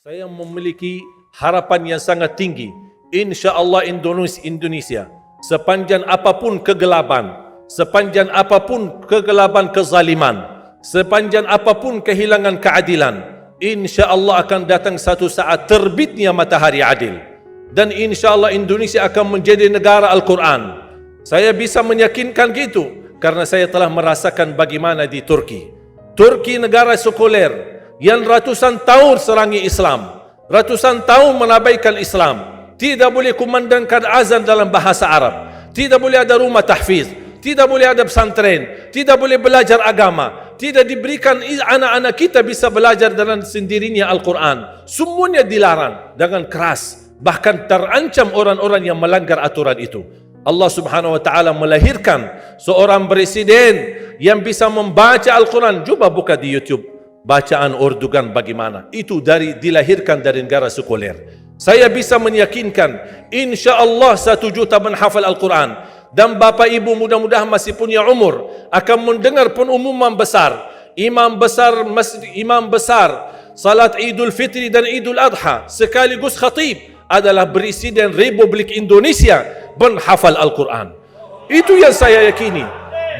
Saya memiliki harapan yang sangat tinggi. InsyaAllah Indonesia, sepanjang apapun kegelapan kezaliman, sepanjang apapun kehilangan keadilan, InsyaAllah akan datang satu saat terbitnya matahari adil. Dan InsyaAllah Indonesia akan menjadi negara Al-Quran. Saya bisa meyakinkan gitu karena saya telah merasakan bagaimana di Turki. Turki negara sekuler yang ratusan tahun serangi Islam, ratusan tahun menabaikan Islam, tidak boleh kumandangkan azan dalam bahasa Arab, tidak boleh ada rumah tahfiz, tidak boleh ada pesantren, tidak boleh belajar agama, tidak diberikan anak-anak kita bisa belajar dengan sendirinya Al-Quran. Semuanya dilarang dengan keras, bahkan terancam orang-orang yang melanggar aturan itu. Allah Subhanahu wa taala melahirkan seorang presiden yang bisa membaca Al-Quran. Coba buka di YouTube bacaan Erdogan bagaimana. Itu dilahirkan dari negara sekuler. Saya bisa meyakinkan insya-Allah 1 juta menghafal Al-Quran. Dan Bapak Ibu mudah-mudahan masih punya umur akan mendengar pengumuman besar. Imam besar salat Idul Fitri dan Idul Adha sekaligus khatib adalah Presiden Republik Indonesia menghafal Al-Quran. Itu yang saya yakini.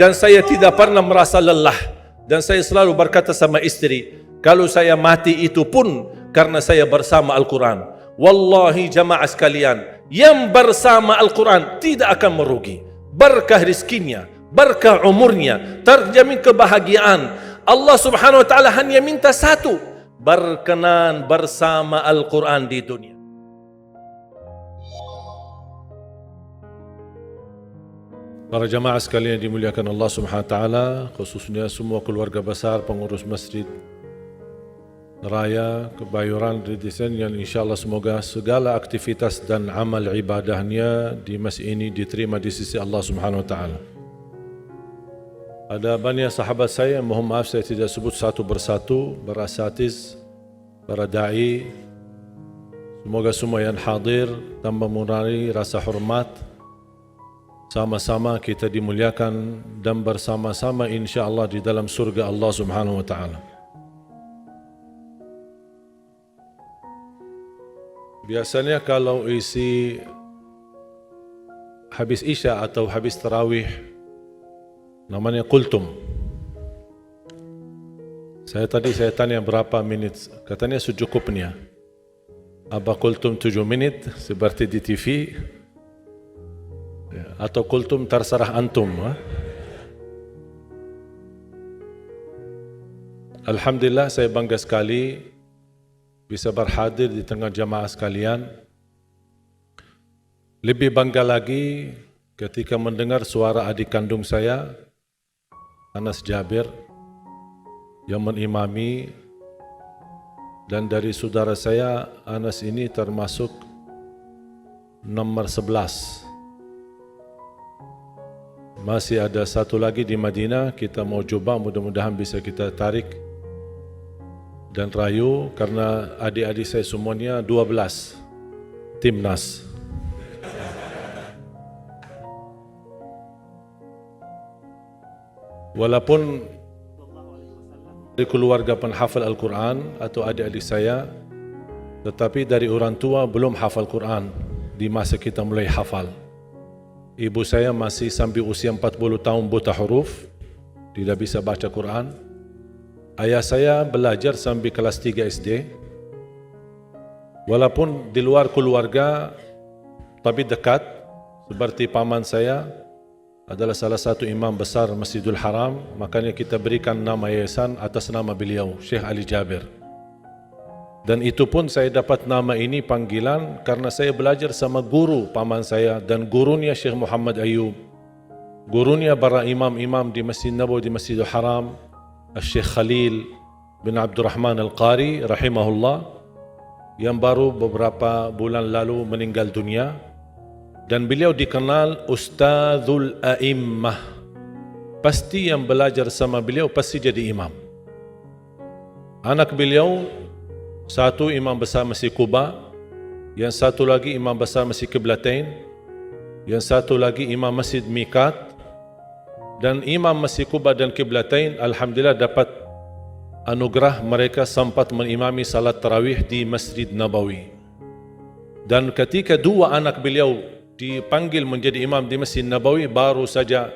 Dan saya tidak pernah merasa lelah. Dan saya selalu berkata sama istri, kalau saya mati itu pun karena saya bersama Al-Quran. Wallahi jamaah sekalian, yang bersama Al-Quran tidak akan merugi. Berkah rizkinya, berkah umurnya, terjamin kebahagiaan. Allah Subhanahu wa taala hanya minta satu, berkenan bersama Al-Quran di dunia. Para jamaah sekalian yang dimuliakan Allah Subhanahu wa taala, khususnya semua keluarga besar pengurus Masjid Raya Kebayoran di Desen yang insyaAllah semoga segala aktivitas dan amal ibadahnya di masjid ini diterima di sisi Allah Subhanahu wa taala. Ada banyak sahabat saya, mohon maaf saya tidak sebut satu persatu, berasatiz, para da'i, semoga semua yang hadir tanpa mengurangi rasa hormat. Sama-sama kita dimuliakan dan bersama-sama insya-Allah di dalam surga Allah Subhanahu wa taala. Biasanya kalau isi habis Isya atau habis Tarawih namanya kultum. Saya tanya berapa menit, katanya secukupnya. Apa kultum 7 menit seperti di TV? Atau kultum terserah antum. Alhamdulillah saya bangga sekali bisa berhadir di tengah jamaah sekalian. Lebih bangga lagi ketika mendengar suara adik kandung saya, Anas Jabir, yang menimami, dan dari saudara saya Anas ini termasuk nomor 11. Masih ada satu lagi di Madinah, kita mau coba, mudah-mudahan bisa kita tarik dan rayu, karena adik-adik saya semuanya 12 timnas. Walaupun dari keluarga penghafal Al-Quran atau adik-adik saya, tetapi dari orang tua belum hafal Quran di masa kita mulai hafal. Ibu saya masih sampai usia 40 tahun buta huruf, tidak bisa baca Quran. Ayah saya belajar sampai kelas 3 SD. Walaupun di luar keluarga, tapi dekat, seperti paman saya adalah salah satu imam besar Masjidil Haram, makanya kita berikan nama yayasan atas nama beliau, Syekh Ali Jabir. Dan itu pun saya dapat nama ini panggilan karena saya belajar sama guru paman saya dan gurunya Syekh Muhammad Ayub, gurunya para imam-imam di Masjid Nabawi di Masjidil Haram, Syekh Khalil bin Abdurrahman Al-Qari rahimahullah, yang baru beberapa bulan lalu meninggal dunia. Dan beliau dikenal Ustadzul A'immah. Pasti yang belajar sama beliau pasti jadi imam. Anak beliau satu imam besar Masjid Quba, yang satu lagi imam besar Masjid Qiblatain, yang satu lagi imam Masjid Miqat. Dan imam Masjid Quba dan Qiblatain alhamdulillah dapat anugerah mereka sempat mengimami salat tarawih di Masjid Nabawi. Dan ketika dua anak beliau dipanggil menjadi imam di Masjid Nabawi, baru saja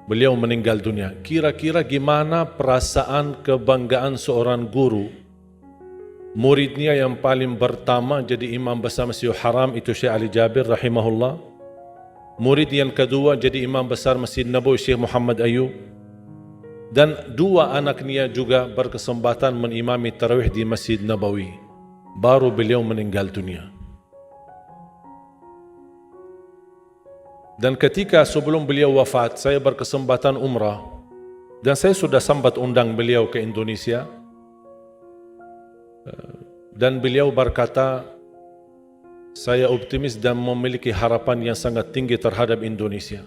beliau meninggal dunia. Kira-kira gimana perasaan kebanggaan seorang guru? Muridnya yang paling pertama jadi imam besar Masjidil Haram itu Syekh Ali Jabir rahimahullah. Murid yang kedua jadi imam besar Masjid Nabawi Syekh Muhammad Ayub. Dan dua anaknya juga berkesempatan menimami tarawih di Masjid Nabawi. Baru beliau meninggal dunia. Dan ketika sebelum beliau wafat, saya berkesempatan umrah. Dan saya sudah sempat undang beliau ke Indonesia. Dan beliau berkata, saya optimis dan memiliki harapan yang sangat tinggi terhadap Indonesia.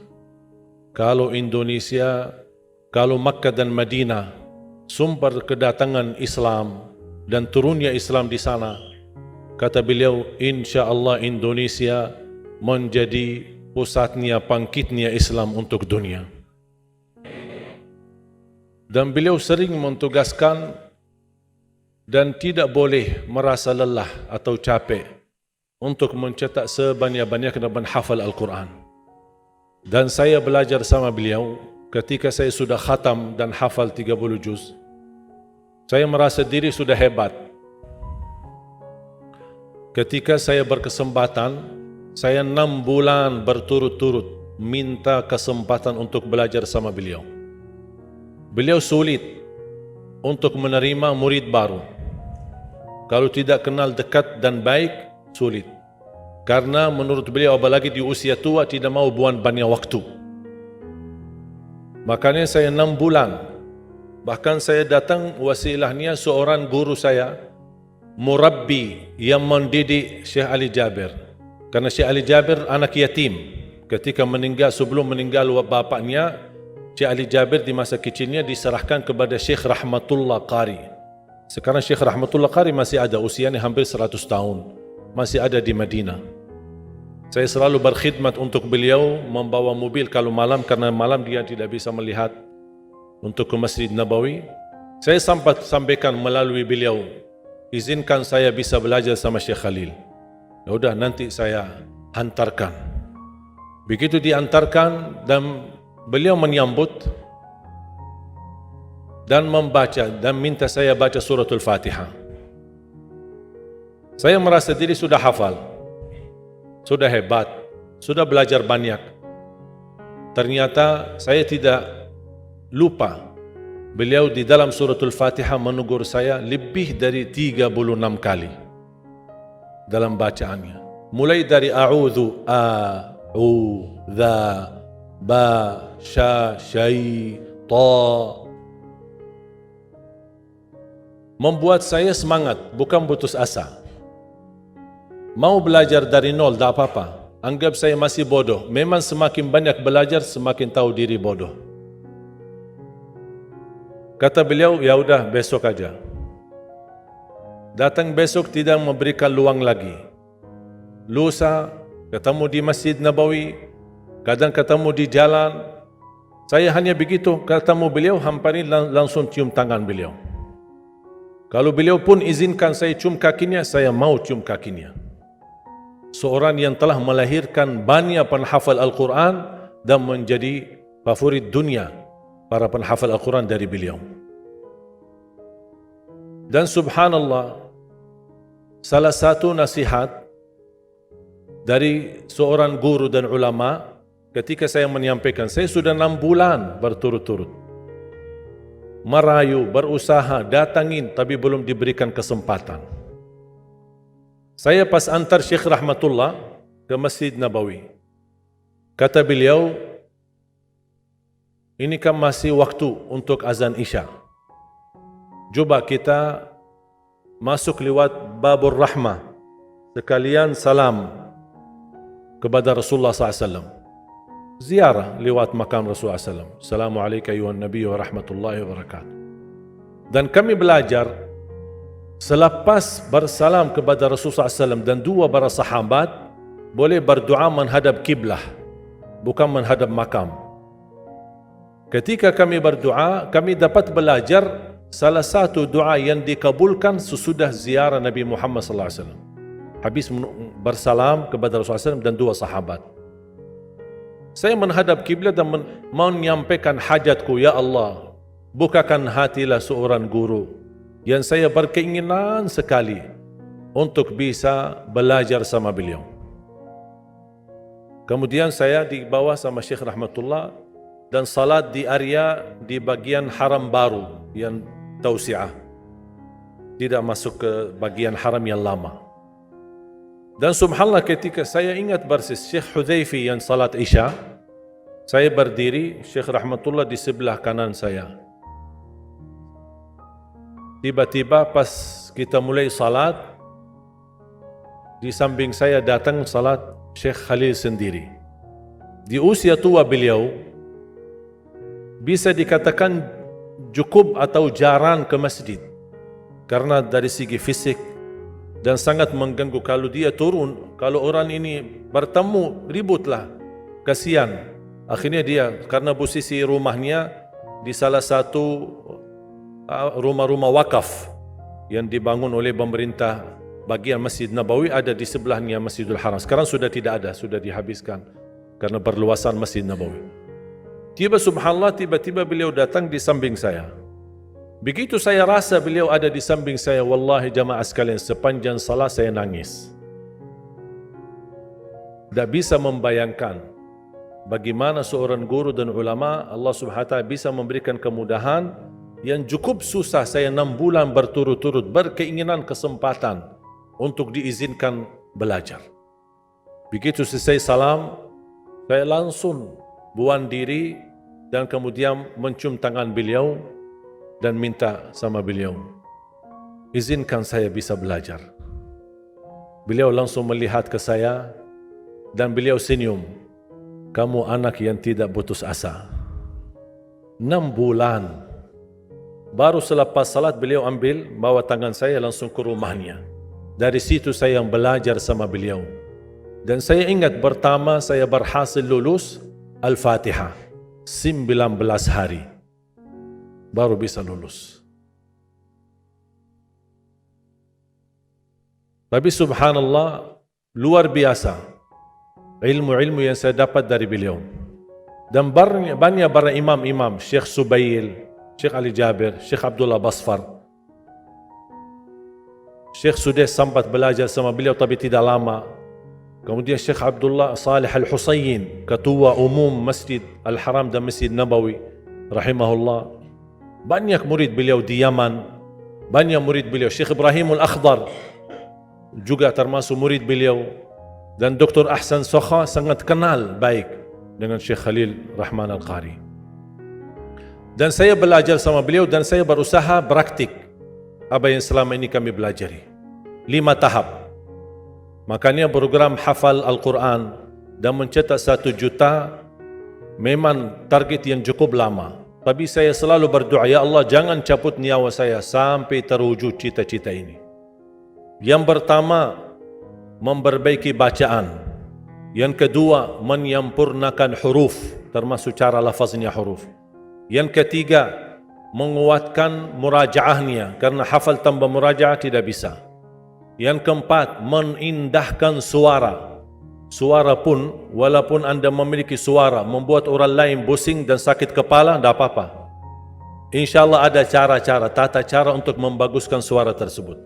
Kalau Indonesia, kalau Makkah dan Madinah sumber kedatangan Islam dan turunnya Islam di sana, kata beliau, insya Allah Indonesia menjadi pusatnya bangkitnya Islam untuk dunia. Dan beliau sering mentugaskan dan tidak boleh merasa lelah atau capek untuk mencetak sebanyak-banyaknya dan menghafal Al-Quran. Dan saya belajar sama beliau ketika saya sudah khatam dan hafal 30 juz. Saya merasa diri sudah hebat. Ketika saya berkesempatan, saya 6 bulan berturut-turut minta kesempatan untuk belajar sama beliau. Beliau sulit untuk menerima murid baru. Kalau tidak kenal dekat dan baik, sulit. Karena menurut beliau apalagi di usia tua tidak mau buang banyak waktu. Makanya saya 6 bulan. Bahkan saya datang wasilahnya seorang guru saya, murabbi yang mendidik Syekh Ali Jabir. Karena Syekh Ali Jabir anak yatim. Ketika meninggal, sebelum meninggal bapaknya, Syekh Ali Jabir di masa kecilnya diserahkan kepada Syekh Rahmatullah Qari. Sekarang Syekh Rahmatullah Qari masih ada, usianya hampir 100 tahun. Masih ada di Madinah. Saya selalu berkhidmat untuk beliau, membawa mobil kalau malam, karena malam dia tidak bisa melihat, untuk ke Masjid Nabawi. Saya sempat sampaikan melalui beliau, izinkan saya bisa belajar sama Syekh Khalil. Ya udah, nanti saya hantarkan. Begitu diantarkan dan beliau menyambut dan membaca dan minta saya baca suratul Fatihah. Saya merasa diri sudah hafal, sudah hebat, sudah belajar banyak. Ternyata saya tidak lupa, beliau di dalam suratul Fatihah menegur saya lebih dari 36 kali dalam bacaannya. Mulai dari a'udzu, a'udza, ba, sya, syai, ta. Membuat saya semangat, bukan putus asa. Mau belajar dari nol, tak apa-apa. Anggap saya masih bodoh. Memang semakin banyak belajar, semakin tahu diri bodoh. Kata beliau, ya udah besok aja. Datang besok tidak memberikan luang lagi. Lusa, ketemu di Masjid Nabawi, kadang ketemu di jalan. Saya hanya begitu, ketemu beliau, hampir langsung cium tangan beliau. Kalau beliau pun izinkan saya cium kakinya, saya mau cium kakinya. Seorang yang telah melahirkan banyak penghafal Al-Quran dan menjadi favorit dunia para penghafal Al-Quran dari beliau. Dan subhanallah, salah satu nasihat dari seorang guru dan ulama ketika saya menyampaikan, saya sudah 6 bulan berturut-turut merayu, berusaha, datangin, tapi belum diberikan kesempatan. Saya pas antar Syekh Rahmatullah ke Masjid Nabawi. Kata beliau, ini kan masih waktu untuk azan Isya. Coba kita masuk lewat Babur Rahmah, sekalian salam kepada Rasulullah SAW. Ziarah lewat makam Rasulullah SAW. Assalamualaikum ayuhan Nabi wa rahmatullahi wa barakatuh. Dan kami belajar, selepas bersalam kepada Rasulullah SAW dan dua para sahabat, boleh berdoa menghadap kiblah, bukan menghadap makam. Ketika kami berdoa, kami dapat belajar salah satu doa yang dikabulkan sesudah ziarah Nabi Muhammad SAW. Habis bersalam kepada Rasulullah SAW dan dua sahabat. Saya menghadap kiblat dan menyampaikan hajatku, ya Allah, bukakan hatilah seorang guru yang saya berkeinginan sekali untuk bisa belajar sama beliau. Kemudian saya dibawa sama Syekh Rahmatullah dan salat di area di bagian haram baru yang tausiah, tidak masuk ke bagian haram yang lama. Dan subhanallah, ketika saya ingat persis Syekh Hudhaifi yang salat Isya, saya berdiri, Syekh Rahmatullah di sebelah kanan saya. Tiba-tiba pas kita mulai salat, di samping saya datang salat Syekh Khalil sendiri. Di usia tua beliau, bisa dikatakan cukup atau jarang ke masjid karena dari segi fisik, dan sangat mengganggu kalau dia turun, kalau orang ini bertemu ributlah, kasihan. Akhirnya dia, karena posisi rumahnya di salah satu rumah-rumah wakaf yang dibangun oleh pemerintah, bagian Masjid Nabawi ada di sebelahnya Masjidul Haram. Sekarang sudah tidak ada, sudah dihabiskan karena perluasan Masjid Nabawi. Subhanallah, tiba-tiba beliau datang di samping saya. Begitu saya rasa beliau ada di samping saya, wallahi jamaah sekalian, sepanjang salat saya nangis. Tidak bisa membayangkan bagaimana seorang guru dan ulama Allah Subhanahu wa taala bisa memberikan kemudahan yang cukup susah. Saya 6 bulan berturut-turut berkeinginan kesempatan untuk diizinkan belajar. Begitu selesai salam, saya langsung buang diri dan kemudian mencium tangan beliau dan minta sama beliau, izinkan saya bisa belajar. Beliau langsung melihat ke saya dan beliau senyum, kamu anak yang tidak putus asa. 6 bulan. Baru selepas salat beliau ambil, bawa tangan saya langsung ke rumahnya. Dari situ saya yang belajar sama beliau. Dan saya ingat pertama saya berhasil lulus Al-Fatihah 19 hari. Baru bisa lulus. Tapi subhanallah, luar biasa ilmu-ilmu yang saya dapat dari beliau. Dan banyak para imam-imam, Syekh Subail, Syekh Ali Jabir, Syekh Abdullah Basfar, Syekh Sudais sempat belajar sama beliau tapi tidak lama. Kemudian Syekh Abdullah Salih Al-Husayn, Ketua Umum Masjid Al-Haram dan Masjid Nabawi, rahimahullah. Banyak murid beliau di Yaman, banyak murid beliau. Syekh Ibrahim Al-Akhdar juga termasuk murid beliau. Dan Dr. Ahsan Sokha sangat kenal baik dengan Syekh Khalil Rahman Al-Qari. Dan saya belajar sama beliau dan saya berusaha praktik apa yang selama ini kami belajari. 5 tahap. Makanya program hafal Al-Quran dan mencetak 1 juta memang target yang cukup lama. Tapi saya selalu berdoa, ya Allah jangan cabut nyawa saya sampai terwujud cita-cita ini. Yang pertama, memperbaiki bacaan. Yang kedua, menyempurnakan huruf, termasuk cara lafaznya huruf. Yang ketiga, menguatkan murajaahnya, karena hafal tanpa murajaah tidak bisa. Yang keempat, menindahkan suara. Suara pun, walaupun anda memiliki suara, membuat orang lain pusing dan sakit kepala, tidak apa-apa. InsyaAllah ada cara-cara, tata cara untuk membaguskan suara tersebut.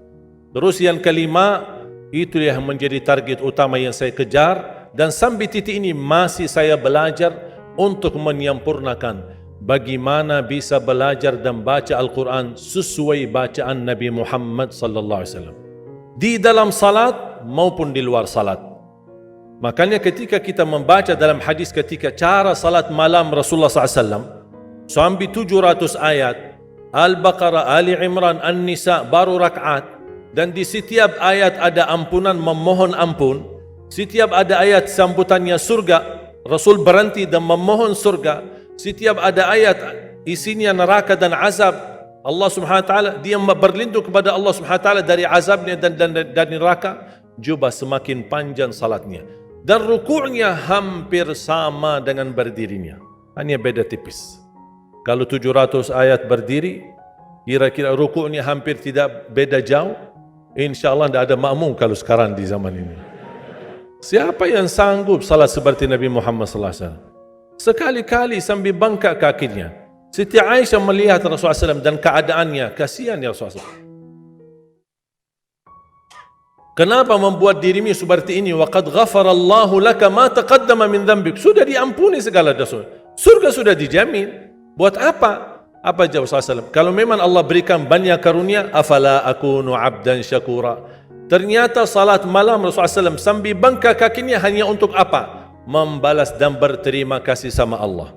Terus yang kelima, itu yang menjadi target utama yang saya kejar. Dan sampai titik ini masih saya belajar untuk menyempurnakan bagaimana bisa belajar dan baca Al-Quran sesuai bacaan Nabi Muhammad SAW. Di dalam salat maupun di luar salat. Makanya ketika kita membaca dalam hadis ketika cara salat malam Rasulullah SAW sampai 700 ayat, Al-Baqarah, Ali Imran, An-Nisa, baru rakaat. Dan di setiap ayat ada ampunan, memohon ampun. Setiap ada ayat sambutannya surga, Rasul berhenti dan memohon surga. Setiap ada ayat isinya neraka dan azab, Allah Subhanahu wa taala, dia berlindung kepada Allah Subhanahu wa taala dari azabnya dan neraka. Juga semakin panjang salatnya. Dan ruku'nya hampir sama dengan berdirinya. Hanya beda tipis. Kalau 700 ayat berdiri, kira-kira rukuknya hampir tidak beda jauh. InsyaAllah tidak ada makmum kalau sekarang di zaman ini. Siapa yang sanggup salat seperti Nabi Muhammad SAW? Sekali-kali sambil bangkak kakinya. Siti Aisyah melihat Rasulullah SAW dan keadaannya, kasihan ya Rasulullah SAW. Kenapa membuat dirimu seperti ini? Wa qad ghafarallahu laka ma taqaddama min dhanbik. Sudah diampuni segala dosa. Surga sudah dijamin. Buat apa? Apa jawab Rasulullah SAW? Kalau memang Allah berikan banyak karunia, afala akunu abdan syakura. Ternyata salat malam Rasulullah SAW sambil bangkak kakinya hanya untuk apa? Membalas dan berterima kasih sama Allah.